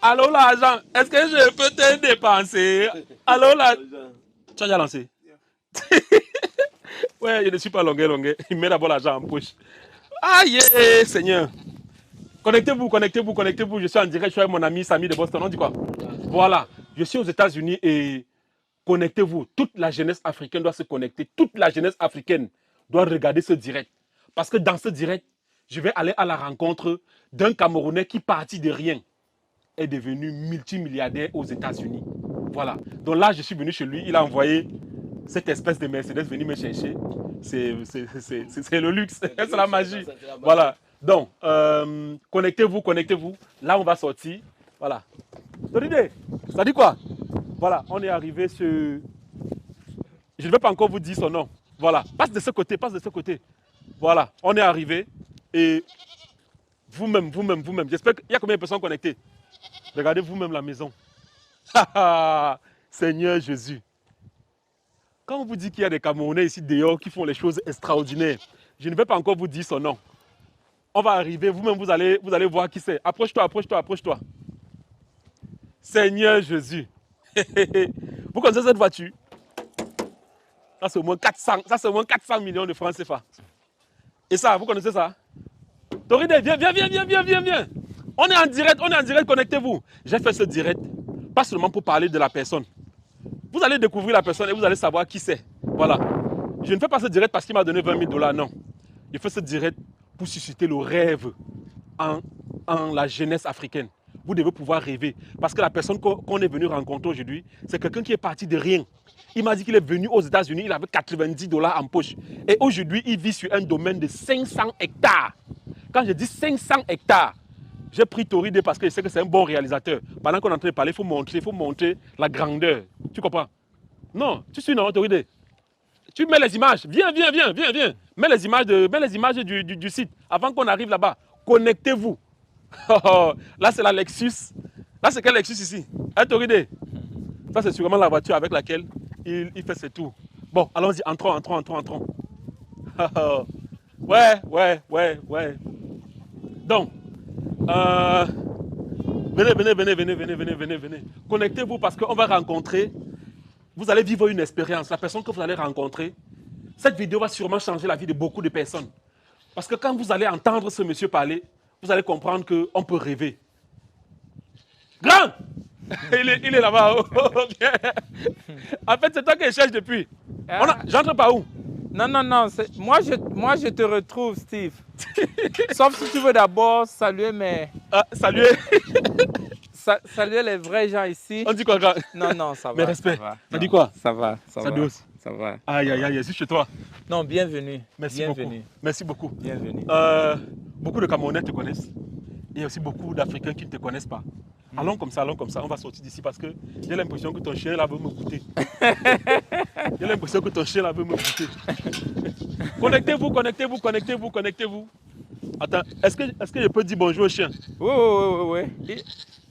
Allô l'agent, est-ce que je peux te dépenser? Allô là. Tu as déjà lancé? Ouais, je ne suis pas longué. Il met d'abord l'argent en poche. Aïe, Seigneur. Connectez-vous. Je suis en direct, je suis avec mon ami Samy de Boston. On dit quoi? Voilà, je suis aux États-Unis et connectez-vous. Toute la jeunesse africaine doit se connecter. Toute la jeunesse africaine doit regarder ce direct. Parce que dans ce direct, je vais aller à la rencontre d'un Camerounais qui, parti de rien, est devenu multimilliardaire aux États-Unis. Voilà. Donc là, je suis venu chez lui. Il a envoyé cette espèce de Mercedes venir me chercher. C'est le luxe. C'est la magie. Voilà. Donc, connectez-vous. Là, on va sortir. Voilà. Toride, ça dit quoi? Voilà, on est arrivé sur... Je ne vais pas encore vous dire son nom. Voilà, passe de ce côté. Voilà, on est arrivé. Et vous-même. J'espère qu'il y a combien de personnes connectées? Regardez vous-même la maison. Seigneur Jésus. Quand on vous dit qu'il y a des Camerounais ici dehors qui font les choses extraordinaires, je ne vais pas encore vous dire son nom. On va arriver, vous-même vous allez voir qui c'est. Approche-toi. Seigneur Jésus. Vous connaissez cette voiture? Ça c'est au moins 400 millions de francs CFA. Et ça, vous connaissez ça? Toride, viens. On est en direct, connectez-vous. J'ai fait ce direct, pas seulement pour parler de la personne. Vous allez découvrir la personne et vous allez savoir qui c'est. Voilà. Je ne fais pas ce direct parce qu'il m'a donné 20 000 $, non. Je fais ce direct pour susciter le rêve en la jeunesse africaine. Vous devez pouvoir rêver. Parce que la personne qu'on est venu rencontrer aujourd'hui, c'est quelqu'un qui est parti de rien. Il m'a dit qu'il est venu aux États-Unis, il avait 90 $ en poche. Et aujourd'hui, il vit sur un domaine de 500 hectares. Quand je dis 500 hectares, j'ai pris Toride parce que je sais que c'est un bon réalisateur. Pendant qu'on est en train de parler, il faut montrer la grandeur. Tu comprends? Non, tu suis non, Toride. Tu mets les images. Viens. Mets les images du site avant qu'on arrive là-bas. Connectez-vous. Là, c'est la Lexus. Là, c'est quel Lexus ici? Toride. Ça, c'est sûrement la voiture avec laquelle il fait ses tours. Bon, allons-y. Entrons. Ouais. Donc, venez. Connectez-vous parce qu'on va rencontrer, vous allez vivre une expérience. La personne que vous allez rencontrer, cette vidéo va sûrement changer la vie de beaucoup de personnes. Parce que quand vous allez entendre ce monsieur parler, vous allez comprendre qu'on peut rêver. Grand! Il est là-bas. En fait, c'est toi que je cherche depuis. J'entre par où? Non. Moi, je te retrouve, Steve. Sauf si tu veux d'abord saluer mes... Saluer. Saluer les vrais gens ici. On dit quoi, grand? Non, ça va. Mais respect. Ça dit quoi? Ça va. Ça va. Aïe, je suis chez toi. Non, bienvenue. Merci beaucoup. Bienvenue. Beaucoup de Camerounais te connaissent. Il y a aussi beaucoup d'Africains qui ne te connaissent pas. Allons comme ça, on va sortir d'ici parce que j'ai l'impression que ton chien là veut me goûter. Connectez-vous. Attends, est-ce que je peux dire bonjour au chien? Oui.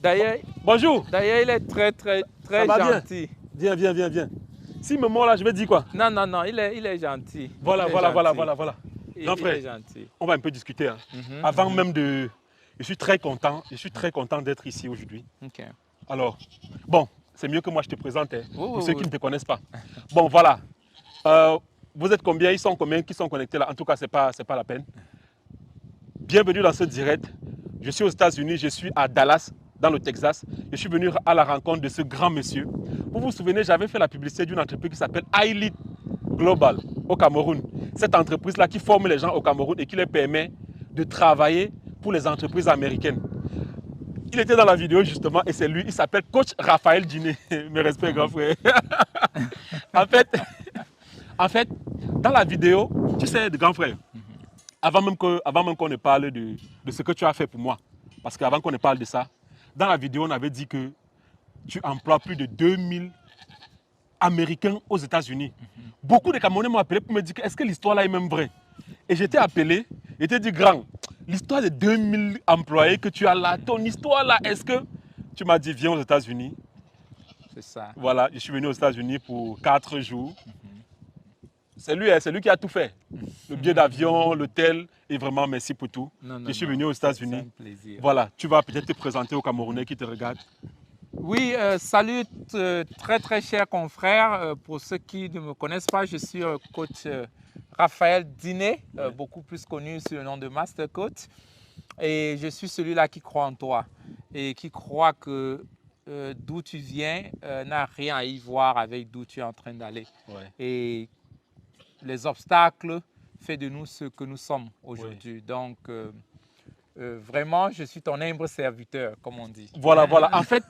D'ailleurs, bonjour. D'ailleurs, il est très gentil. Viens. S'il me mord là, je vais dire quoi? Non, il est gentil. Voilà. Grand frère, il est gentil. On va un peu discuter. Hein. Avant même de... Je suis très content d'être ici aujourd'hui. Okay. Alors, bon, c'est mieux que moi je te présente, hein, pour ceux qui ne te connaissent pas. Bon, voilà. Vous êtes combien? Ils sont combien qui sont connectés là? En tout cas, c'est pas la peine. Bienvenue dans ce direct. Je suis aux États-Unis, je suis à Dallas, dans le Texas. Je suis venu à la rencontre de ce grand monsieur. Vous vous souvenez, j'avais fait la publicité d'une entreprise qui s'appelle iLead Global au Cameroun. Cette entreprise-là qui forme les gens au Cameroun et qui les permet de travailler pour les entreprises américaines. Il était dans la vidéo justement et c'est lui, il s'appelle Coach Raphaël Diné. Mes respects, grand frère. en fait, dans la vidéo, tu sais, grand frère, avant même qu'on ne parle de ce que tu as fait pour moi, parce qu'avant qu'on ne parle de ça, dans la vidéo, on avait dit que tu emploies plus de 2000 Américains aux États-Unis. Beaucoup de Camerounais m'ont appelé pour me dire est-ce que l'histoire là est même vraie? Et j'étais appelé, j'étais dit grand, l'histoire de 2000 employés que tu as là, ton histoire là, est-ce que... Tu m'as dit viens aux États-Unis. C'est ça. Voilà, je suis venu aux États-Unis pour 4 jours. c'est lui qui a tout fait. Le billet d'avion, l'hôtel, et vraiment merci pour tout. Je suis venu aux États-Unis. C'est un plaisir. Voilà, tu vas peut-être te présenter aux Camerounais qui te regardent. Oui, salut très très chers confrères. Pour ceux qui ne me connaissent pas, je suis coach Raphaël Diné, beaucoup plus connu sous le nom de Master Coach. Et je suis celui-là qui croit en toi et qui croit que d'où tu viens n'a rien à y voir avec d'où tu es en train d'aller. Ouais. Et les obstacles font de nous ce que nous sommes aujourd'hui. Oui. Donc, vraiment, je suis ton humble serviteur, comme on dit. Voilà, voilà. En fait,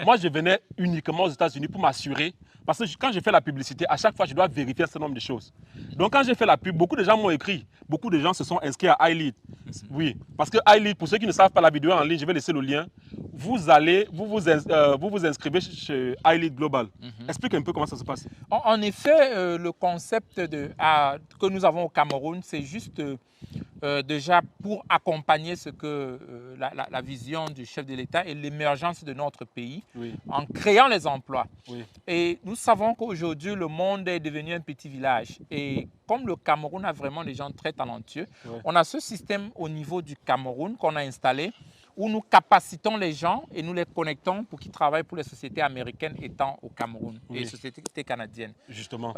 moi, je venais uniquement aux États-Unis pour m'assurer. Parce que quand je fais la publicité, à chaque fois, je dois vérifier un certain nombre de choses. Donc, quand j'ai fait la pub, beaucoup de gens m'ont écrit. Beaucoup de gens se sont inscrits à iLead. Oui, parce que iLead, pour ceux qui ne savent pas la vidéo en ligne, je vais laisser le lien. Vous vous inscrivez chez iLead Global. Explique un peu comment ça se passe. En effet, le concept que nous avons au Cameroun, c'est juste déjà pour accompagner ce que la vision du chef de l'État et l'émergence de notre pays en créant les emplois. Oui. Et nous savons qu'aujourd'hui, le monde est devenu un petit village. Et comme le Cameroun a vraiment des gens très talentueux, on a ce système au niveau du Cameroun qu'on a installé où nous capacitons les gens et nous les connectons pour qu'ils travaillent pour les sociétés américaines étant au Cameroun et les sociétés canadiennes. Justement.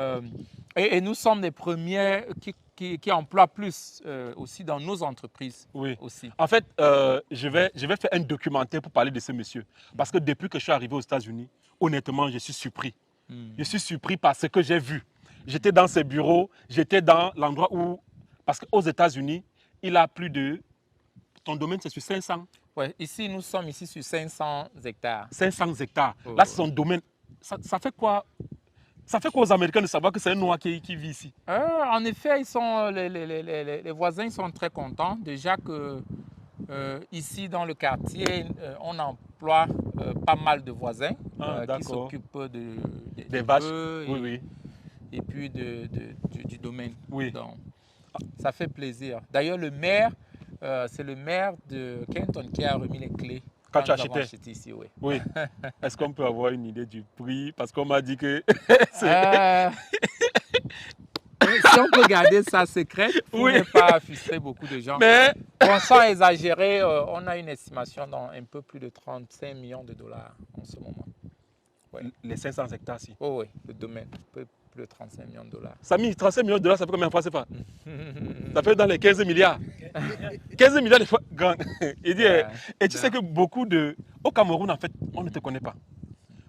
Et nous sommes les premiers qui emploient plus aussi dans nos entreprises. Oui. Aussi. En fait, je vais faire un documentaire pour parler de ce monsieur. Parce que depuis que je suis arrivé aux États-Unis, honnêtement, je suis surpris. Je suis surpris par ce que j'ai vu. J'étais dans ses bureaux, j'étais dans l'endroit où... Parce qu'aux États-Unis, il a plus de... Ton domaine, c'est sur 500. Ouais, ici, nous sommes ici sur 500 hectares. 500 hectares. Là, c'est son domaine. Ça fait quoi? Ça fait quoi aux Américains de savoir que c'est un Noir qui vit ici? En effet, les voisins ils sont très contents. Déjà que ici, dans le quartier, on emploie pas mal de voisins qui s'occupent des vaches. Et puis du domaine. Oui. Donc, ça fait plaisir. D'ailleurs, le maire, c'est le maire de Kenton qui a remis les clés. Quand tu as acheté ici, oui. Oui. Est-ce qu'on peut avoir une idée du prix? Parce qu'on m'a dit que... Si on peut garder ça secret pour ne pas frustrer beaucoup de gens. Mais... Bon, sans exagérer, on a une estimation dans un peu plus de 35 millions de dollars en ce moment. Ouais. Les 500 hectares, si. Oh oui, le domaine, plus de 35 millions de dollars. Samy, 35 millions de dollars, ça fait combien de francs CFA? Ça fait dans les 15 milliards. 15 milliards de fois. Il dit, et tu sais que beaucoup de... Au Cameroun, en fait, on ne te connaît pas.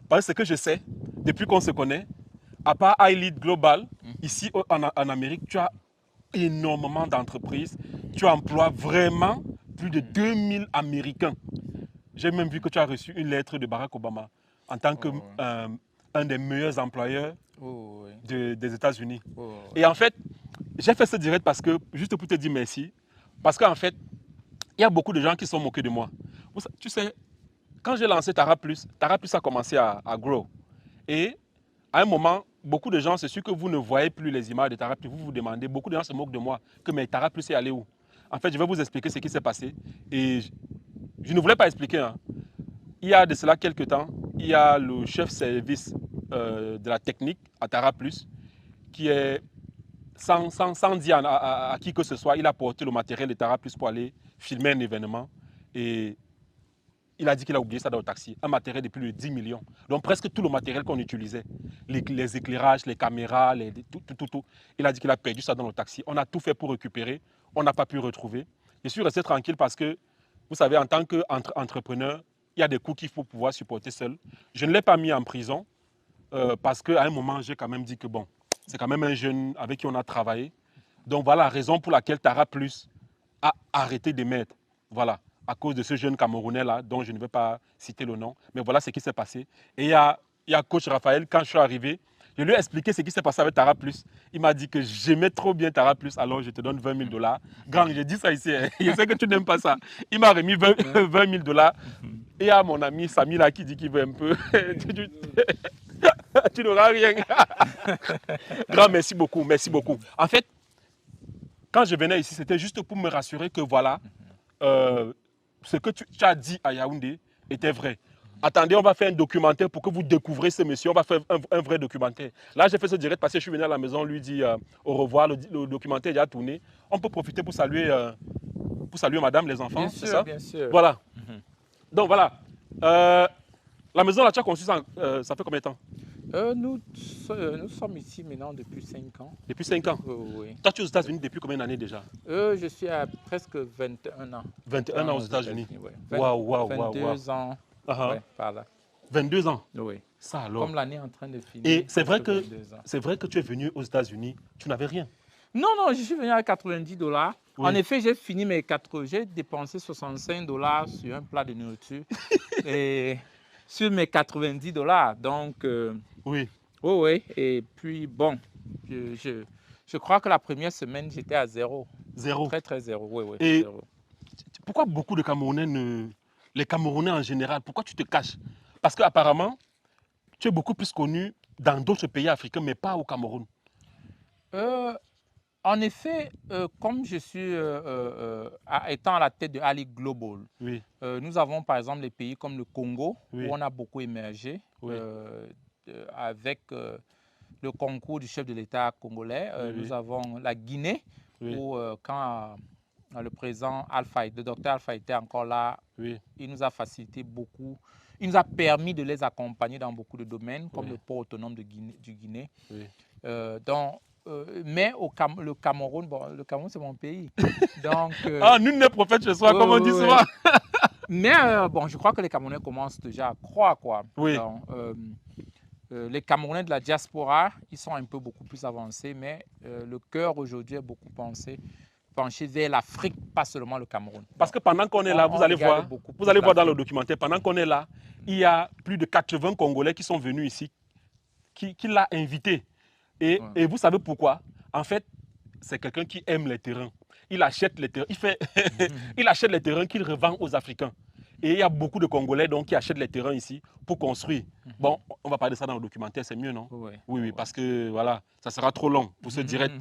Parce que ce que je sais, depuis qu'on se connaît, à part iLead Global, ici en Amérique, tu as énormément d'entreprises. Tu emploies vraiment plus de 2000 Américains. J'ai même vu que tu as reçu une lettre de Barack Obama en tant que un des meilleurs employeurs des États-Unis. Et en fait, j'ai fait ce direct parce que, juste pour te dire merci, parce qu'en fait, il y a beaucoup de gens qui sont moqués de moi. Tu sais, quand j'ai lancé Tara Plus a commencé à grow. Et à un moment, beaucoup de gens, c'est sûr que vous ne voyez plus les images de Tara Plus, vous vous demandez, beaucoup de gens se moquent de moi, que mais Tara Plus est allé où? En fait, je vais vous expliquer ce qui s'est passé. Et je ne voulais pas expliquer. Hein. Il y a de cela quelques temps, il y a le chef service de la technique à Tara Plus qui est, sans dire à qui que ce soit, il a porté le matériel de Tara Plus pour aller filmer un événement. Et il a dit qu'il a oublié ça dans le taxi. Un matériel de plus de 10 millions. Donc presque tout le matériel qu'on utilisait, les éclairages, les caméras, tout. Il a dit qu'il a perdu ça dans le taxi. On a tout fait pour récupérer. On n'a pas pu retrouver. Je suis resté tranquille parce que, vous savez, en tant qu'entrepreneur, il y a des coûts qu'il faut pouvoir supporter seul. Je ne l'ai pas mis en prison parce qu'à un moment, j'ai quand même dit que bon, c'est quand même un jeune avec qui on a travaillé. Donc voilà la raison pour laquelle Tara Plus a arrêté d'émettre. Voilà, à cause de ce jeune Camerounais-là, dont je ne vais pas citer le nom. Mais voilà ce qui s'est passé. Et il y a coach Raphaël, quand je suis arrivé, je lui ai expliqué ce qui s'est passé avec Tara Plus. Il m'a dit que j'aimais trop bien Tara Plus, alors je te donne 20 000 $. Grand, j'ai dit ça ici. Hein. Je sais que tu n'aimes pas ça. Il m'a remis 20 000 $. Et il y a mon ami Samy là qui dit qu'il veut un peu. Tu n'auras rien. Grand, merci beaucoup, merci beaucoup. En fait, quand je venais ici, c'était juste pour me rassurer que voilà, ce que tu as dit à Yaoundé était vrai. attendez, on va faire un documentaire pour que vous découvrez ce monsieur. On va faire un vrai documentaire. Là, j'ai fait ce direct parce que je suis venu à la maison, lui dit au revoir. Le documentaire est déjà tourné. On peut profiter pour saluer madame, les enfants, c'est ça? Bien sûr. Voilà. Donc voilà. La maison, là, tu as conçu ça, ça fait combien de temps? Nous sommes ici maintenant depuis 5 ans. Depuis 5 ans? Oui. Toi, tu es aux États-Unis depuis combien d'années déjà? Je suis à presque 21 ans. 21 ans aux États-Unis. Ouais. Waouh. 22 ans. Ouais, par là. 22 ans? Oui. Ça alors. Comme l'année est en train de finir. Et c'est vrai que tu es venu aux États-Unis, tu n'avais rien. Non, je suis venu à $90. Oui. En effet, j'ai fini j'ai dépensé $65 sur un plat de nourriture. Et sur mes $90. Donc, oui. Oui. Et puis, bon, je crois que la première semaine, j'étais à zéro. Zéro? Très zéro, oui. Et zéro. Pourquoi beaucoup de Camerounais, les Camerounais en général, pourquoi tu te caches? Parce qu'apparemment, tu es beaucoup plus connu dans d'autres pays africains, mais pas au Cameroun. En effet, comme je suis étant à la tête de Ali Global, oui. Nous avons par exemple les pays comme le Congo, oui. où on a beaucoup émergé, oui. Avec le concours du chef de l'État congolais. Oui. Nous avons la Guinée, oui. Où quand le président le docteur Alpha était encore là, oui. Il nous a facilité beaucoup. Il nous a permis de les accompagner dans beaucoup de domaines, comme oui. Le port autonome du Guinée. Oui. Mais le Cameroun, le Cameroun c'est mon pays. Donc, nul n'est prophète chez soi, comme on dit souvent. Mais je crois que les Camerounais commencent déjà à croire, quoi. Oui. Donc, les Camerounais de la diaspora, ils sont un peu beaucoup plus avancés, mais le cœur aujourd'hui est beaucoup penché vers l'Afrique, pas seulement le Cameroun. Parce que pendant qu'on est là, vous allez voir dans le documentaire, pendant qu'on est là, il y a plus de 80 Congolais qui sont venus ici, qui l'a invité. Et vous savez pourquoi? En fait, c'est quelqu'un qui aime les terrains. Il achète les terrains, il achète les terrains qu'il revend aux Africains. Et il y a beaucoup de Congolais donc, qui achètent les terrains ici pour construire. Bon, on va parler de ça dans le documentaire, c'est mieux, non? Oui, parce que voilà, ça sera trop long pour ce direct.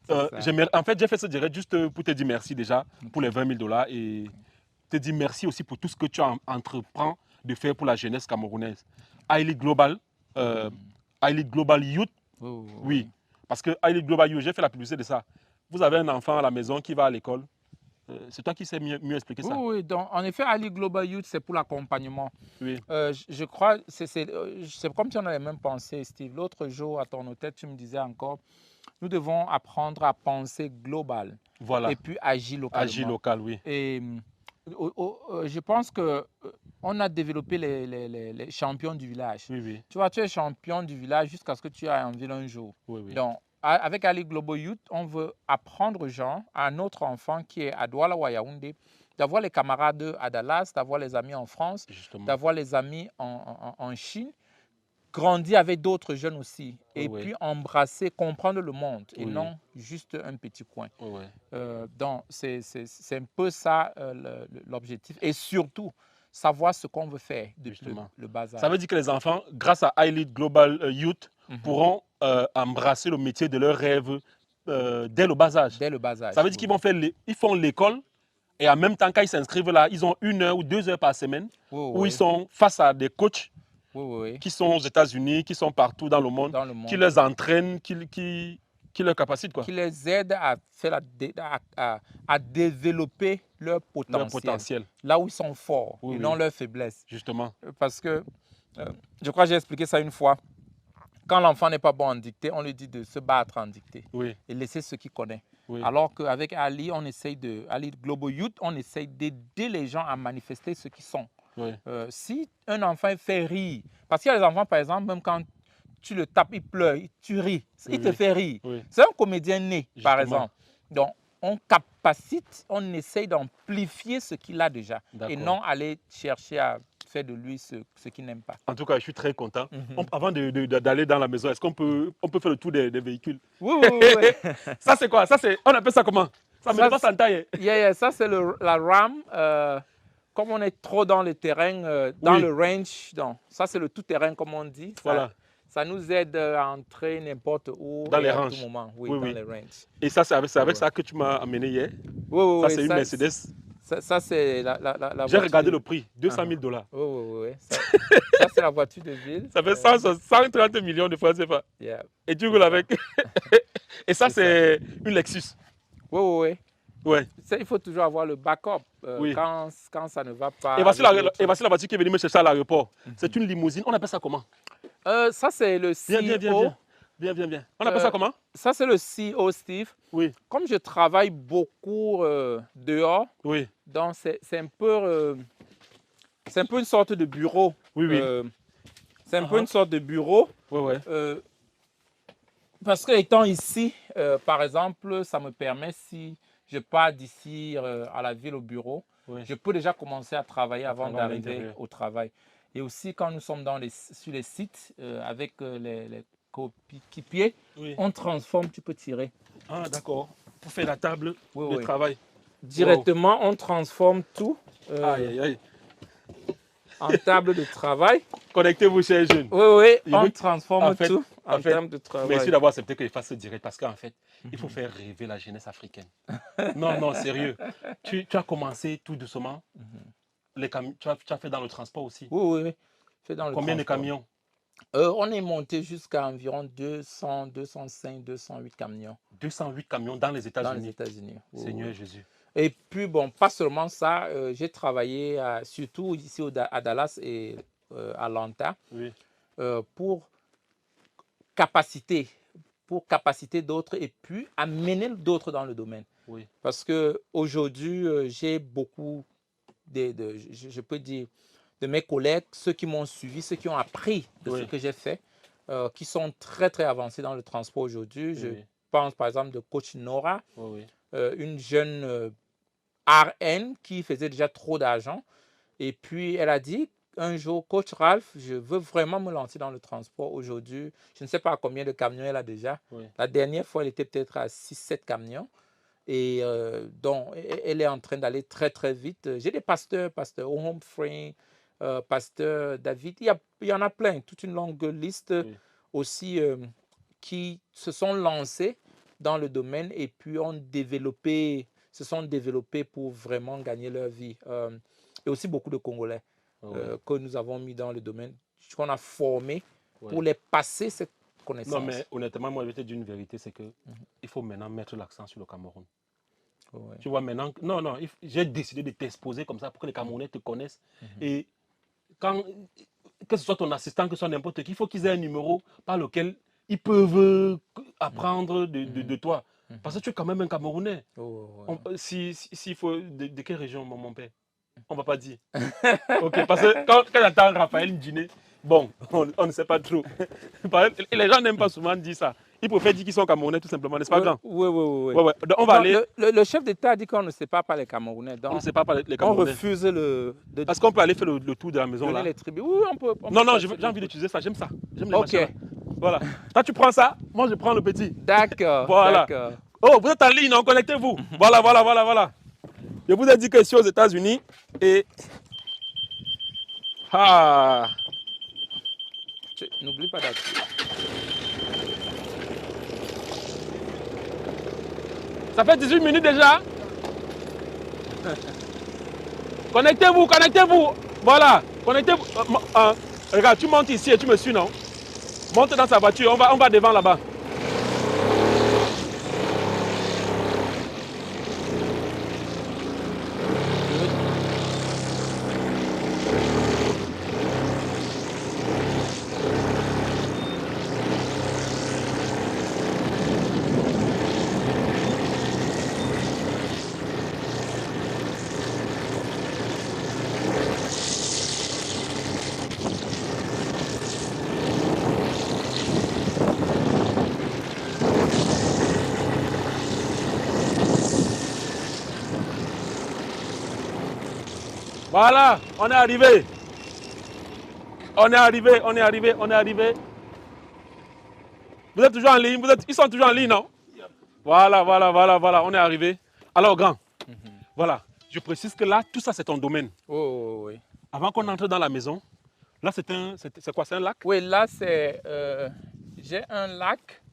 En fait, j'ai fait ce direct juste pour te dire merci déjà pour les $20 000 et te dire merci aussi pour tout ce que tu entreprends de faire pour la jeunesse camerounaise. iLead Global, iLead Global Youth. Oui, parce que iLead Global Youth, j'ai fait la publicité de ça. Vous avez un enfant à la maison qui va à l'école. C'est toi qui sais mieux expliquer ça. Oui, donc en effet, iLead Global Youth, c'est pour l'accompagnement. Oui. Je crois, c'est comme si on avait même pensé, Steve. L'autre jour, à ton hôtel, tu me disais encore, nous devons apprendre à penser global. Voilà. Et puis agir localement. Agir local, oui. Et je pense qu'on a développé les champions du village. Oui. Tu vois, tu es champion du village jusqu'à ce que tu aies en ville un jour. Oui. Donc, avec iLead Global Youth, on veut apprendre aux gens, à notre enfant qui est à Douala ou à Yaoundé, d'avoir les camarades à Dallas, d'avoir les amis en France, d'avoir les amis en Chine, grandir avec d'autres jeunes aussi, et puis embrasser, comprendre le monde, et non juste un petit coin. Donc, c'est un peu ça l'objectif, et surtout, savoir ce qu'on veut faire depuis le bas âge. Ça veut dire que les enfants, grâce à iLead Global Youth, pourront embrasser le métier de leur rêve dès le bas âge. Dès le bas âge. Ça veut dire qu'ils font l'école et en même temps, quand ils s'inscrivent là, ils ont 1 heure ou 2 heures par semaine où ils sont face à des coachs qui sont aux États-Unis, qui sont partout dans le monde, qui les entraînent, qui leur capacitent. Qui les aident à développer leur potentiel. Là où ils sont forts et non leur faiblesse. Justement. Parce que, je crois que j'ai expliqué ça une fois. Quand l'enfant n'est pas bon en dictée, on lui dit de se battre en dictée et laisser ce qu'il connaît. Alors qu'avec Ali, Ali Global Youth, on essaye d'aider les gens à manifester ce qu'ils sont. Si un enfant fait rire, parce qu'il y a des enfants, par exemple, même quand tu le tapes, il pleure, tu ris, il te fait rire. C'est un comédien né, par exemple. Donc, on capacite, on essaye d'amplifier ce qu'il a déjà et non aller chercher à faire de lui ce qu'il n'aime pas. En tout cas, je suis très content. Avant d'aller dans la maison, est-ce qu'on peut faire le tour des véhicules? Oui. Ça, c'est quoi? On appelle ça comment? Ça me dépasse en taille. Ça, c'est la RAM. Comme on est trop dans le terrain, dans le range, donc, ça, c'est le tout-terrain, comme on dit. Voilà. Ça nous aide à entrer n'importe où dans les à ranges. tout moment. Dans les ranges. Et ça, c'est avec ça que tu m'as amené hier? Oui. Ça, c'est une Mercedes. Ça c'est la J'ai voiture. regardé le prix, 200 000 $. Oui, oui, oui. Ça c'est la voiture de ville. Ça fait 130 millions de francs CFA. Yeah. Et tu roules avec. Et ça, c'est une Lexus. Oui, oui, oui. Ouais. Il faut toujours avoir le backup Oui. quand ça ne va pas. Et voici la voiture qui est venue me chercher à l'aéroport. C'est une limousine. On appelle ça comment? Ça, c'est le CEO. Viens. On appelle ça comment? Ça, c'est le CEO, Steve. Oui. Comme je travaille beaucoup dehors, Oui. donc c'est un peu une sorte de bureau. Oui. C'est un peu une sorte de bureau. Oui. Parce que étant ici, par exemple, ça me permet, si je pars d'ici à la ville au bureau, je peux déjà commencer à travailler avant d'arriver au travail. Et aussi, quand nous sommes sur les sites avec les coéquipiers, on transforme, tu peux tirer. Ah, d'accord. Pour faire la table de travail. Directement, on transforme tout en table de travail. Connectez-vous, chers jeunes. Oui, on transforme tout en termes de travail. Merci d'avoir accepté que je fasse ce direct parce qu'en fait, il faut faire rêver la jeunesse africaine. Non, sérieux. Tu as commencé tout doucement. Tu as fait dans le transport aussi. Oui. Combien de camions? On est monté jusqu'à environ 200, 205, 208 camions. 208 camions dans les États-Unis. Dans les États-Unis. Seigneur Jésus. Et puis, bon, pas seulement ça, j'ai travaillé surtout ici à Dallas et à Atlanta pour capaciter d'autres et puis amener d'autres dans le domaine. Oui. Parce qu'aujourd'hui, j'ai beaucoup je peux dire, de mes collègues, ceux qui m'ont suivi, ceux qui ont appris de ce que j'ai fait, qui sont très, très avancés dans le transport aujourd'hui. Je pense par exemple de coach Nora, une jeune RN qui faisait déjà trop d'argent. Et puis, elle a dit un jour, coach Ralph, je veux vraiment me lancer dans le transport aujourd'hui. Je ne sais pas combien de camions elle a déjà. La dernière fois, elle était peut-être à 6-7 camions. Et donc, elle est en train d'aller très, très vite. J'ai des pasteur Humphrey, pasteur David. Il y en a plein, toute une longue liste aussi qui se sont lancés dans le domaine et puis se sont développés pour vraiment gagner leur vie. Et aussi beaucoup de Congolais que nous avons mis dans le domaine, qu'on a formés pour les passer cette connaissance. Non, mais honnêtement, moi, je vais te dire une vérité, c'est qu'il faut maintenant mettre l'accent sur le Cameroun. Tu vois, maintenant, non, j'ai décidé de t'exposer comme ça pour que les Camerounais te connaissent. Et que ce soit ton assistant, que ce soit n'importe qui, il faut qu'ils aient un numéro par lequel ils peuvent apprendre de toi. Parce que tu es quand même un Camerounais. S'il faut, de quelle région, mon père? On ne va pas dire. Ok, parce que quand j'entends Raphaël dîner, bon, on ne sait pas trop. Les gens n'aiment pas souvent dire ça. Ils préfèrent dire qu'ils sont Camerounais tout simplement, n'est-ce pas, grand? Oui. Donc, on va aller. Le chef d'État a dit qu'on ne sait pas les Camerounais. Donc on ne sait pas les Camerounais. On refuse Est-ce qu'on peut aller faire le tour de la maison là? Les tribus. Oui, on peut. Non, j'ai envie d'utiliser ça. J'aime ça. J'aime les machins. Voilà. Toi, tu prends ça. Moi, je prends le petit. D'accord. Voilà. Oh, vous êtes en ligne, connectez-vous. Voilà. Je vous ai dit que je suis aux États-Unis et. N'oublie pas d'appuyer. Ça fait 18 minutes déjà. Connectez-vous. Voilà. Connectez-vous. Regarde, tu montes ici et tu me suis, non? Monte dans sa voiture. On va devant là-bas. Voilà, on est arrivé. Vous êtes toujours en ligne, ils sont toujours en ligne, non? Voilà, on est arrivé. Alors, grand, voilà, je précise que là, tout ça, c'est ton domaine. Oui. Avant qu'on entre dans la maison, là, c'est quoi, c'est un lac? Oui, là, j'ai un lac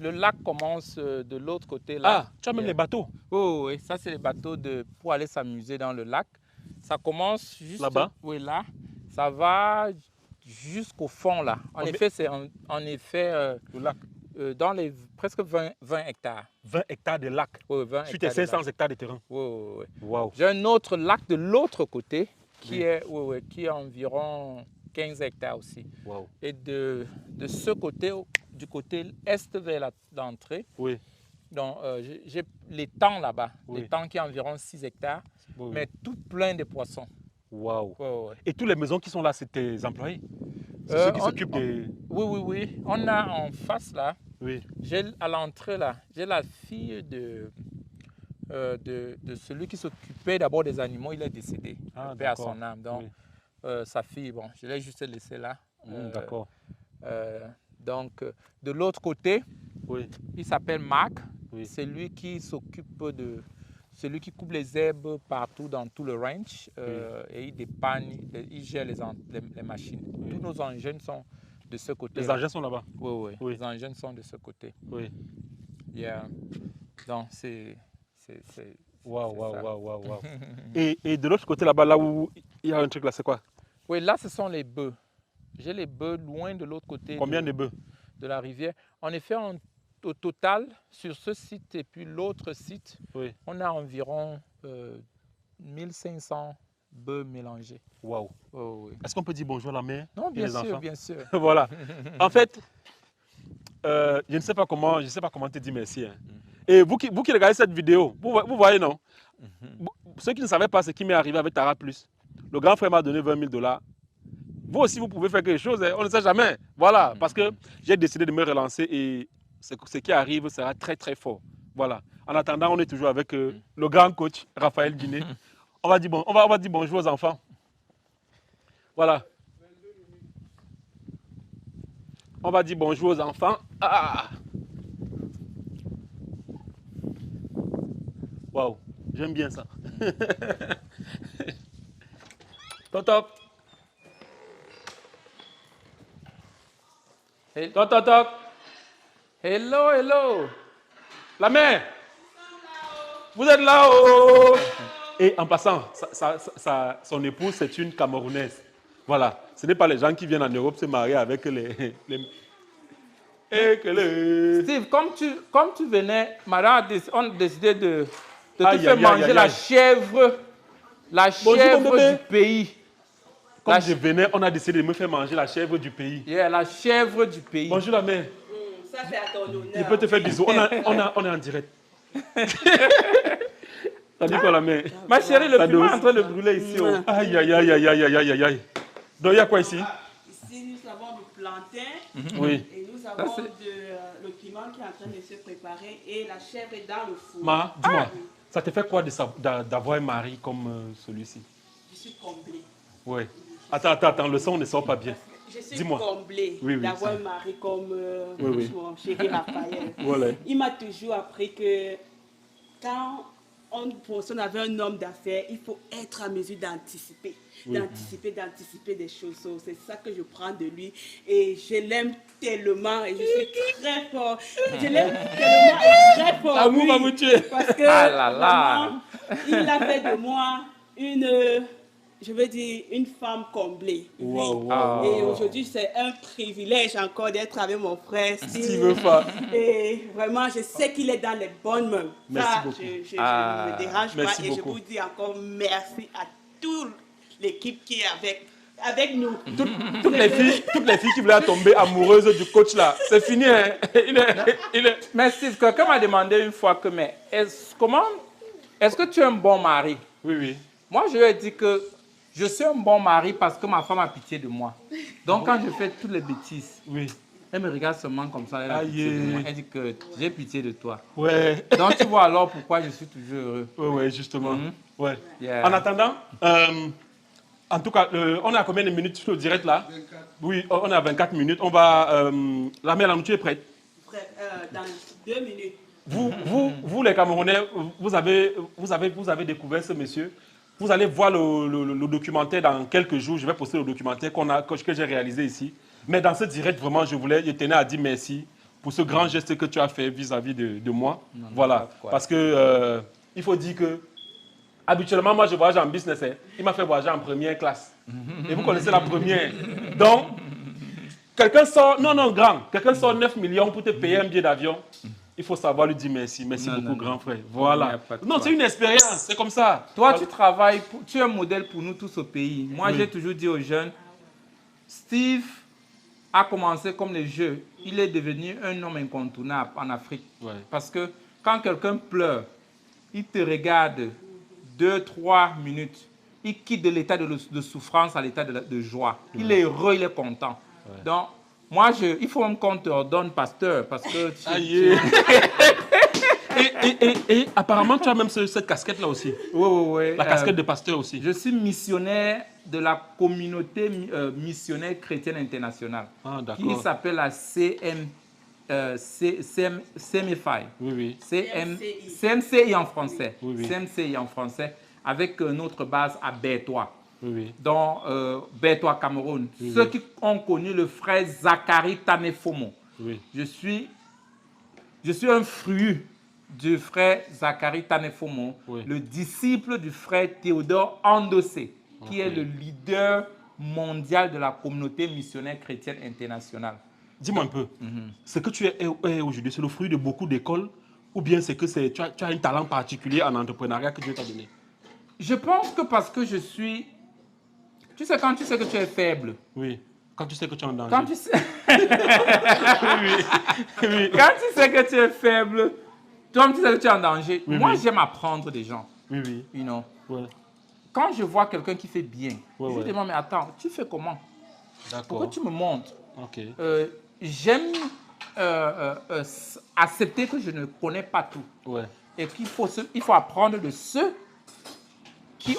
le lac commence de l'autre côté là. Ah, tu as même les bateaux. Oh, oui, ça c'est les bateaux pour aller s'amuser dans le lac. Ça commence juste là-bas. Oui, là. Ça va jusqu'au fond là. En effet, c'est le lac. Dans les presque 20 hectares. 20 hectares de lac. Oui, 20 sur tes 500 hectares de terrain. Oui, oui, oui. Wow. J'ai un autre lac de l'autre côté qui est environ 15 hectares aussi. Wow. Et de ce côté, du côté est vers l'entrée, oui. Donc, j'ai les tanks là-bas, oui. les tanks qui ont environ 6 hectares, oui. mais tout plein de poissons. Waouh. Ouais. Et toutes les maisons qui sont là, c'est tes employés? C'est ceux qui s'occupent des... Oui. On a en face là, oui. À l'entrée là, j'ai la fille de celui qui s'occupait d'abord des animaux, il est décédé, paix à son âme. Donc, sa fille, bon, je l'ai juste laissée là. D'accord. Donc, de l'autre côté, oui. il s'appelle Marc. Oui. C'est lui qui s'occupe de... Celui qui coupe les herbes partout dans tout le ranch et il dépanne, il gère les machines. Oui. Tous nos engins sont de ce côté. Les engins sont là-bas? Oui. Les engins sont de ce côté. Oui. Yeah. Donc, c'est Waouh. Et de l'autre côté là-bas, là où il y a un truc là, c'est quoi? Oui, là, ce sont les bœufs. J'ai les bœufs loin de l'autre côté. Combien de bœufs? De la rivière. En effet, au total, sur ce site et puis l'autre site, oui. On a environ 1500 bœufs mélangés. Waouh. Oh, oui. Est-ce qu'on peut dire bonjour à la mère? Non, bien sûr, bien sûr. Voilà. En fait, je ne sais pas comment te dire merci. Hein. Et vous qui regardez cette vidéo, vous voyez, non? Ceux qui ne savaient pas ce qui m'est arrivé avec Tara Plus, le grand frère m'a donné 20 000 $. Vous aussi, vous pouvez faire quelque chose. Hein. On ne sait jamais. Voilà. Parce que j'ai décidé de me relancer et ce qui arrive sera très, très fort. Voilà. En attendant, on est toujours avec le grand coach Raphaël Diné. On va dire bonjour aux enfants. Voilà. On va dire bonjour aux enfants. Ah. Waouh, j'aime bien ça. Top. Toc. Hello. La mère. Vous êtes là-haut. Et en passant, son épouse, c'est une Camerounaise. Voilà. Ce n'est pas les gens qui viennent en Europe se marier avec les... Steve, comme tu venais, madame, on a décidé de te faire manger la chèvre du pays. Comme je venais, on a décidé de me faire manger la chèvre du pays. Yeah, la chèvre du pays. Bonjour la mère. Ça c'est à ton honneur. Je peux te faire bisous. On est en direct. Ça dit quoi la mère? Ma chérie, le piment est en train de brûler ici. Aïe. Donc il y a quoi ici? Ici, nous avons du plantain. Oui. Et nous avons le piment qui est en train de se préparer et la chèvre est dans le four. Ma, dis-moi, ça te fait quoi d'avoir un mari comme celui-ci? Je suis comblée. Oui. Attends, le son ne sort pas bien. Je suis comblée d'avoir un mari comme mon chéri Raphaël. Voilà. Il m'a toujours appris que quand on avait un homme d'affaires, il faut être à mesure d'anticiper. D'anticiper des choses. C'est ça que je prends de lui. Et je l'aime tellement et je suis très fort. Je l'aime tellement et très fort. L'amour va me tuer. Parce que vraiment, il a fait de moi une femme comblée. Wow. Et aujourd'hui, c'est un privilège encore d'être avec mon frère Steve. Et vraiment, je sais qu'il est dans les bonnes mains. Merci beaucoup. Je ne me dérange pas et beaucoup. je vous dis encore merci à toute l'équipe qui est avec nous. Toutes les filles qui voulaient tomber amoureuses du coach là, c'est fini. Hein? Il est... Mais Steve, quelqu'un m'a demandé une fois est-ce que tu es un bon mari? Oui. Moi, je lui ai dit que je suis un bon mari parce que ma femme a pitié de moi. Donc, quand je fais toutes les bêtises, elle me regarde seulement comme ça. Elle a pitié de moi. Elle dit que j'ai pitié de toi. Ouais. Donc, tu vois alors pourquoi je suis toujours heureux. Oui, justement. Ouais. Yeah. En attendant, en tout cas, on a combien de minutes sur le direct là? 24. Oui, on a 24 minutes. On va... la mère, tu es prête? Prête, dans 2 minutes. Vous les Camerounais, vous avez découvert ce monsieur. Vous allez voir le documentaire dans quelques jours. Je vais poster le documentaire que j'ai réalisé ici. Mais dans ce direct, vraiment, je tenais à dire merci pour ce grand geste que tu as fait vis-à-vis de moi. Non, Voilà, parce que il faut dire que habituellement, moi, je voyage en business. Hein. Il m'a fait voyager en première classe. Et vous connaissez la première. Donc, quelqu'un sort, quelqu'un sort 9 millions pour te payer un billet d'avion. Il faut savoir lui dire merci. Merci beaucoup, grand frère. Voilà. Non, c'est une expérience, c'est comme ça. Toi, tu travailles, tu es un modèle pour nous tous au pays. Moi, j'ai toujours dit aux jeunes, Steve a commencé comme les jeux. Il est devenu un homme incontournable en Afrique. Ouais. Parce que quand quelqu'un pleure, il te regarde 2-3 minutes. Il quitte de l'état de souffrance à l'état de joie. Il est heureux, il est content. Ouais. Donc, moi, il faut même qu'on te ordonne pasteur parce que... Et apparemment, tu as même cette casquette-là aussi. Oui. La casquette de pasteur aussi. Je suis missionnaire de la communauté missionnaire chrétienne internationale. Ah, qui s'appelle la CMFI. Oui. CMCI en français. Oui. CMCI en français, avec notre base à Bertois. Oui. Dans Bertois, Cameroun. Ceux qui ont connu le frère Zachary Tanefomo. Oui. Je suis un fruit du frère Zachary Tanefomo, le disciple du frère Théodore Andossé, qui est le leader mondial de la communauté missionnaire chrétienne internationale. Dis-moi un peu, ce que tu es aujourd'hui, c'est le fruit de beaucoup d'écoles ou bien c'est que tu as un talent particulier en entrepreneuriat que Dieu t'a donné? Je pense que parce que je suis... Tu sais, quand tu sais que tu es faible. Oui. Quand tu sais que tu es en danger. Quand tu sais... oui. Quand tu sais que tu es faible, toi-même tu sais que tu es en danger. Oui, Moi, j'aime apprendre des gens. Oui. You know? Ouais. Quand je vois quelqu'un qui fait bien, je ouais. me demande, mais attends, tu fais comment? D'accord. Pourquoi tu me montres? Ok. J'aime accepter que je ne connais pas tout. Ouais. Et qu'il faut apprendre de ceux qui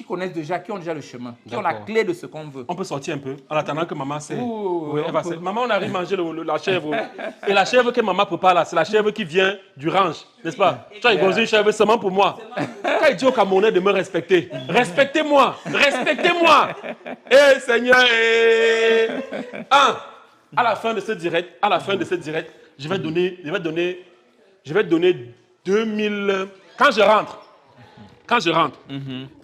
connaissent déjà, qui ont déjà le chemin, qui ont la clé de ce qu'on veut. On peut sortir un peu en attendant que maman sait. Oui, maman, on arrive à manger la chèvre. Et la chèvre que maman prépare là, c'est la chèvre qui vient du range, n'est-ce pas? Tu as égosé une chèvre seulement pour moi. Quand il dit au Camerounais de me respecter, respectez-moi. Eh Seigneur, à la fin de ce direct, je vais donner 2000. Quand je rentre,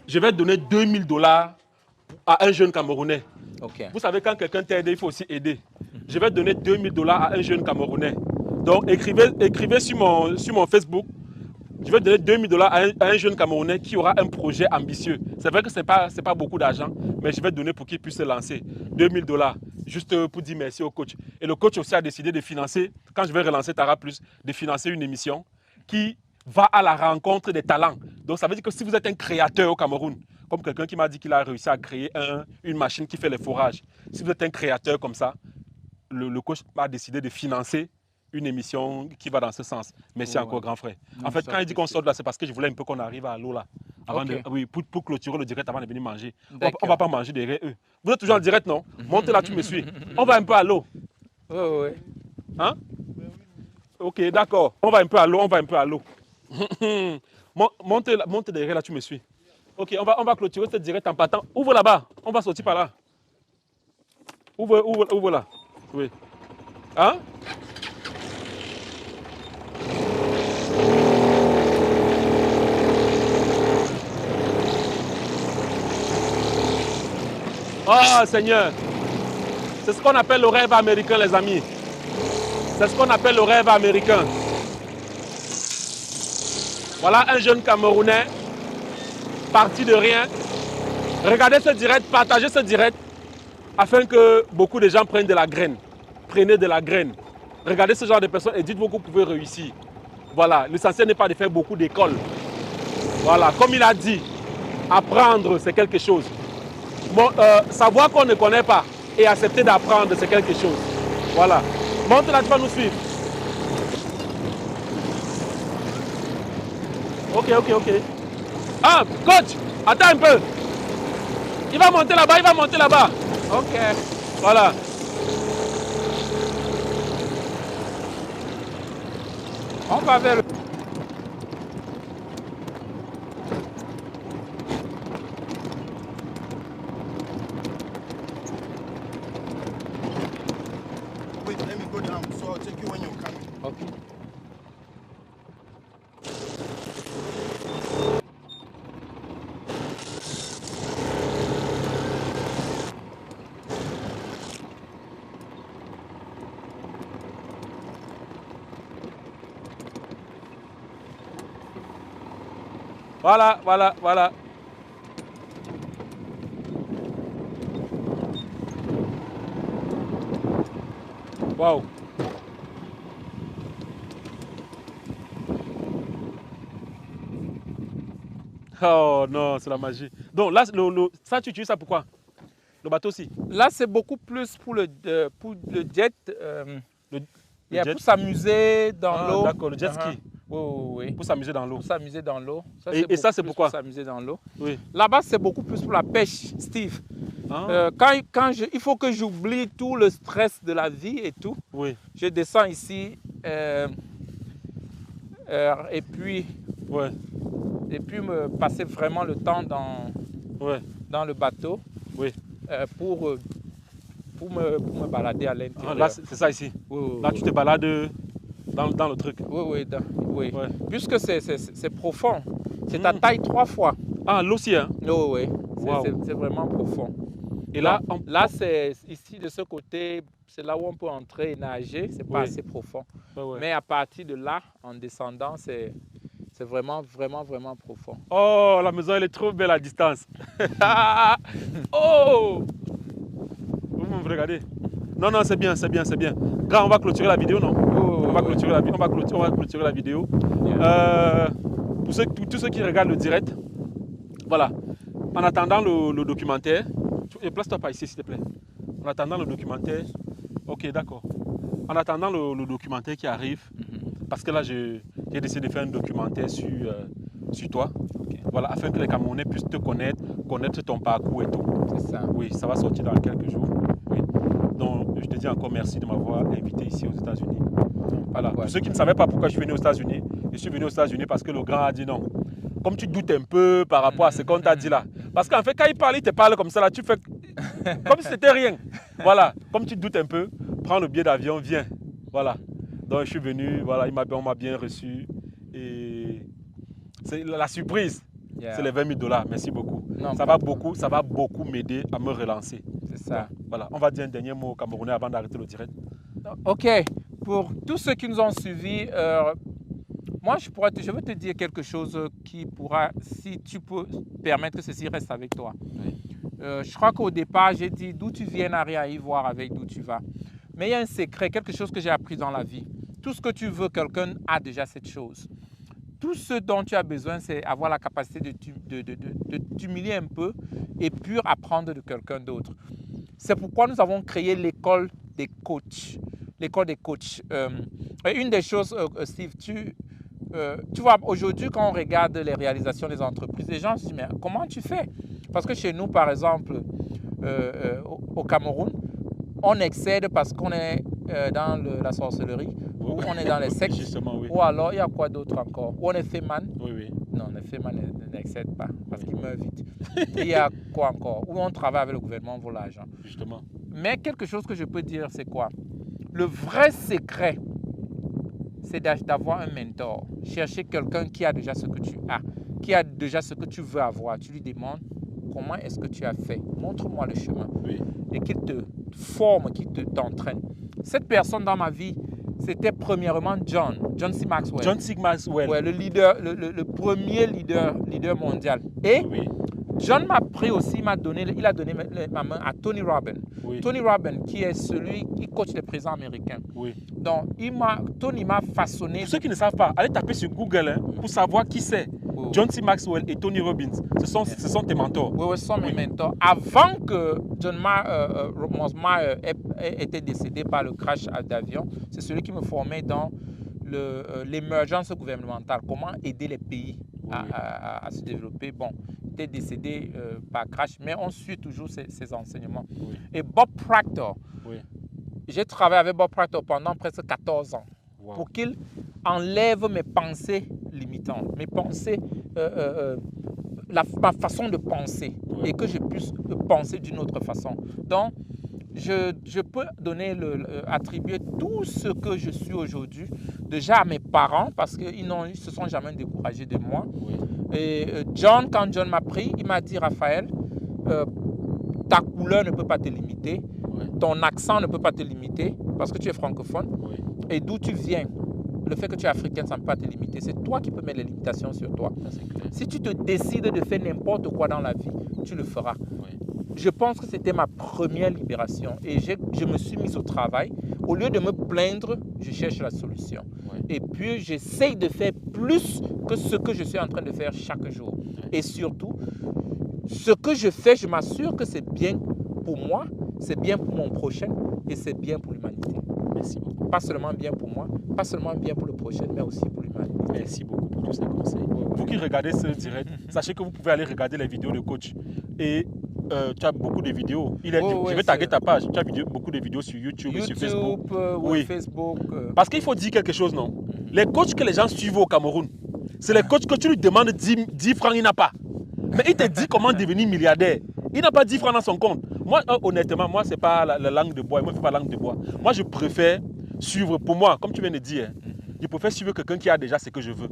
je vais donner $2000 à un jeune Camerounais. Okay. Vous savez, quand quelqu'un t'aide, il faut aussi aider. Je vais donner $2000 à un jeune Camerounais. Donc, écrivez sur mon Facebook. Je vais donner $2000 à un jeune Camerounais qui aura un projet ambitieux. C'est vrai que ce n'est pas beaucoup d'argent, mais je vais donner pour qu'il puisse se lancer. $2000, juste pour dire merci au coach. Et le coach aussi a décidé de financer, quand je vais relancer Tara Plus, de financer une émission qui va à la rencontre des talents. Donc, ça veut dire que si vous êtes un créateur au Cameroun, comme quelqu'un qui m'a dit qu'il a réussi à créer une machine qui fait les forages, si vous êtes un créateur comme ça, le coach a décidé de financer une émission qui va dans ce sens. Merci encore, grand frère. En fait, quand il dit qu'on sort de là, c'est parce que je voulais un peu qu'on arrive à l'eau là. Pour clôturer le direct avant de venir manger. On ne va pas manger derrière eux. Vous êtes toujours en direct, non? Montez là, tu me suis. On va un peu à l'eau. Oui. Hein? Ok, d'accord. On va un peu à l'eau. Monte derrière là, tu me suis. Ok, on va clôturer ce direct en partant. Ouvre là-bas, on va sortir par là. Ouvre là. Oui. Hein? Oh Seigneur, c'est ce qu'on appelle le rêve américain, les amis. C'est ce qu'on appelle le rêve américain. Voilà un jeune Camerounais, parti de rien. Regardez ce direct, partagez ce direct, afin que beaucoup de gens prennent de la graine. Prenez de la graine. Regardez ce genre de personnes et dites-vous que vous pouvez réussir. Voilà, l'essentiel n'est pas de faire beaucoup d'écoles. Voilà, comme il a dit, apprendre c'est quelque chose. Bon, savoir qu'on ne connaît pas et accepter d'apprendre c'est quelque chose. Voilà. Monte là, tu vas nous suivre. Ok. Ah, coach, attends un peu. Il va monter là-bas, Ok. Voilà. On va vers le... Wait, let me go down so I'll take Voilà, voilà, voilà. Waouh. Oh non, c'est la magie. Donc là, ça, tu utilises ça pour quoi? Le bateau aussi? Là, c'est beaucoup plus pour le jet. Le Yeah, jet? pour s'amuser dans l'eau. D'accord, le jet ski. Oui, oui, oui. Pour s'amuser dans l'eau. Pour s'amuser dans l'eau. Et ça, c'est pourquoi? Pour s'amuser dans l'eau. Oui. Là-bas, c'est beaucoup plus pour la pêche, Steve. Ah. Il faut que j'oublie tout le stress de la vie et tout. Oui. Je descends ici et puis Ouais. me passer vraiment le temps Ouais. dans le bateau Oui. pour me balader à l'intérieur. Ah, là, c'est ça ici. Oui, oui, Là, oui. tu te balades dans le truc. Oui, oui, oui. Ouais. Puisque c'est profond. C'est ta taille 3 fois. Ah, l'eau aussi, hein? Oui, oui. Wow. C'est vraiment profond. Et là, Là, c'est ici, de ce côté, c'est là où on peut entrer et nager. C'est pas Oui. assez profond. Ouais, ouais. Mais à partir de là, en descendant, c'est vraiment, vraiment, vraiment profond. Oh, la maison, elle est trop belle à distance. Oh! Vous me regardez? Non, non, c'est bien, c'est bien, c'est bien. Grand, on va clôturer la vidéo, non? Oh, On va clôturer la vidéo. Yeah. Pour tous ceux qui regardent le direct, voilà. En attendant le documentaire, place-toi pas ici, s'il te plaît. En attendant le documentaire, ok, d'accord. En attendant le documentaire qui arrive, parce que là, j'ai décidé de faire un documentaire sur toi, Okay. voilà, afin que les Camerounais puissent te connaître ton parcours et tout. C'est ça. Oui, ça va sortir dans quelques jours. Oui. Donc, je te dis encore merci de m'avoir invité ici aux États-Unis. Voilà. Ouais. Pour ceux qui ne savaient pas pourquoi je suis venu aux États-Unis, je suis venu aux États-Unis parce que le grand a dit non. Comme tu doutes un peu par rapport à ce qu'on t'a dit là. Parce qu'en fait, quand il te parle comme ça, là, tu fais comme si c'était rien. Voilà. Comme tu doutes un peu, prends le billet d'avion, viens. Voilà. Donc, je suis venu, voilà, on m'a bien reçu. Et c'est la surprise. Yeah. C'est les $20 000. Merci beaucoup. Non, Ça va beaucoup m'aider à me relancer. C'est ça. Voilà. On va dire un dernier mot au Camerounais avant d'arrêter le direct. OK. Pour tous ceux qui nous ont suivis, moi, je veux te dire quelque chose qui pourra, si tu peux permettre que ceci reste avec toi. Oui. Je crois qu'au départ, j'ai dit d'où tu viens n'a rien à y voir avec d'où tu vas. Mais il y a un secret, quelque chose que j'ai appris dans la vie. Tout ce que tu veux, quelqu'un a déjà cette chose. Tout ce dont tu as besoin, c'est avoir la capacité de t'humilier un peu et puis apprendre de quelqu'un d'autre. C'est pourquoi nous avons créé l'école des coachs. L'école des coachs. Une des choses, Steve, tu vois, aujourd'hui, quand on regarde les réalisations des entreprises, les gens se disent, mais comment tu fais? Parce que chez nous, par exemple, au Cameroun, on excède parce qu'on est dans la sorcellerie, ou on est dans les sectes, Justement, oui. ou alors il y a quoi d'autre encore? Ou on est féman. Oui, oui. Non, les féman n'excèdent pas parce qu'ils meurent vite. Et il y a quoi encore? Ou on travaille avec le gouvernement pour l'argent. Justement. Mais quelque chose que je peux dire, c'est quoi? Le vrai secret, c'est d'avoir un mentor. Chercher quelqu'un qui a déjà ce que tu as, qui a déjà ce que tu veux avoir. Tu lui demandes comment est-ce que tu as fait. Montre-moi le chemin. Oui. Et qu'il te forme, qu'il t'entraîne. Cette personne dans ma vie, c'était premièrement John C. Maxwell. John C. Maxwell. Ouais, le leader, le premier leader mondial. Et Oui. John m'a pris aussi, il a donné ma main à Tony Robbins. Oui. Tony Robbins, qui est celui qui coach les présidents américains. Oui. Donc, Tony m'a façonné. Pour ceux qui ne savent pas, allez taper sur Google hein, pour savoir qui c'est. Oui. John C. Maxwell et Tony Robbins. Ce sont tes mentors. Oui, oui, ce sont mes mentors. Avant que John était décédé par le crash d'avion, c'est celui qui me formait dans l'émergence gouvernementale. Comment aider les pays à se développer. Bon, il était décédé par crash, mais on suit toujours ses enseignements. Oui. Et Bob Proctor, Oui. j'ai travaillé avec Bob Proctor pendant presque 14 ans. Wow. Pour qu'il enlève mes pensées limitantes, mes pensées, ma façon de penser, Ouais. et que je puisse penser d'une autre façon. Donc, je peux attribuer tout ce que je suis aujourd'hui déjà à mes parents parce qu'ils ne se sont jamais découragés de moi. Oui. Et quand John m'a pris, il m'a dit, Raphaël, ta couleur ne peut pas te limiter, Oui. ton accent ne peut pas te limiter parce que tu es francophone. Oui. Et d'où tu viens le fait que tu es africain, ça ne peut pas te limiter. C'est toi qui peux mettre les limitations sur toi. Ça, c'est clair. Si tu te décides de faire n'importe quoi dans la vie, tu le feras. Oui. Je pense que c'était ma première libération et je me suis mis au travail. Au lieu de me plaindre, je cherche la solution. Oui. Et puis, j'essaye de faire plus que ce que je suis en train de faire chaque jour. Oui. Et surtout, ce que je fais, je m'assure que c'est bien pour moi, c'est bien pour mon prochain et c'est bien pour l'humanité. Merci beaucoup. Pas seulement bien pour moi, pas seulement bien pour le prochain, mais aussi pour l'humanité. Merci beaucoup pour tous ces conseils. Vous qui regardez ce direct, sachez que vous pouvez aller regarder les vidéos de coach. Et tu as beaucoup de vidéos. Je vais taguer ta page. Tu as beaucoup de vidéos sur YouTube et sur Facebook. Oui, Facebook. Parce qu'il faut dire quelque chose, non? Les coachs que les gens suivent au Cameroun, c'est les coachs que tu lui demandes 10 francs, il n'a pas. Mais il te dit comment devenir milliardaire. Il n'a pas 10 francs dans son compte. Moi, honnêtement, moi, ce n'est pas la langue de bois. Moi, je ne fais pas la langue de bois. Moi, je préfère suivre, pour moi, comme tu viens de dire, je préfère suivre quelqu'un qui a déjà ce que je veux.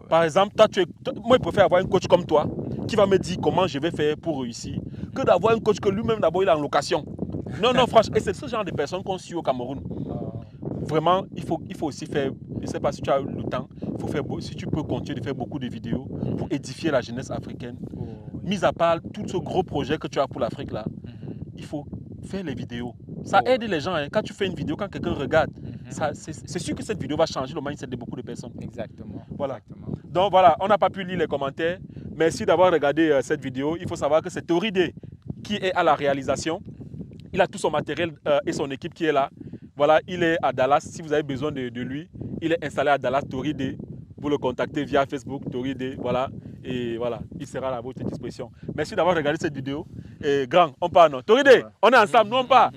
Par exemple, moi, je préfère avoir un coach comme toi qui va me dire comment je vais faire pour réussir que d'avoir un coach que lui-même, d'abord, il est en location. Non, non, franchement, et c'est ce genre de personnes qu'on suit au Cameroun. Vraiment, il faut aussi faire, je ne sais pas si tu as le temps, si tu peux continuer de faire beaucoup de vidéos pour édifier la jeunesse africaine. Mis à part tout ce gros projet que tu as pour l'Afrique là, il faut faire les vidéos. Ça aide les gens. Hein. Quand tu fais une vidéo, quand quelqu'un regarde, c'est sûr que cette vidéo va changer le mindset de beaucoup de personnes. Exactement. Voilà. Exactement. Donc voilà, on n'a pas pu lire les commentaires. Merci d'avoir regardé cette vidéo. Il faut savoir que c'est Toride qui est à la réalisation. Il a tout son matériel et son équipe qui est là. Voilà, il est à Dallas. Si vous avez besoin de lui, il est installé à Dallas, Toride. Vous le contactez via Facebook, Toride. Voilà. Et voilà, il sera à votre disposition. Merci d'avoir regardé cette vidéo. Et grand, on part non. Toride, on est ensemble, nous on part.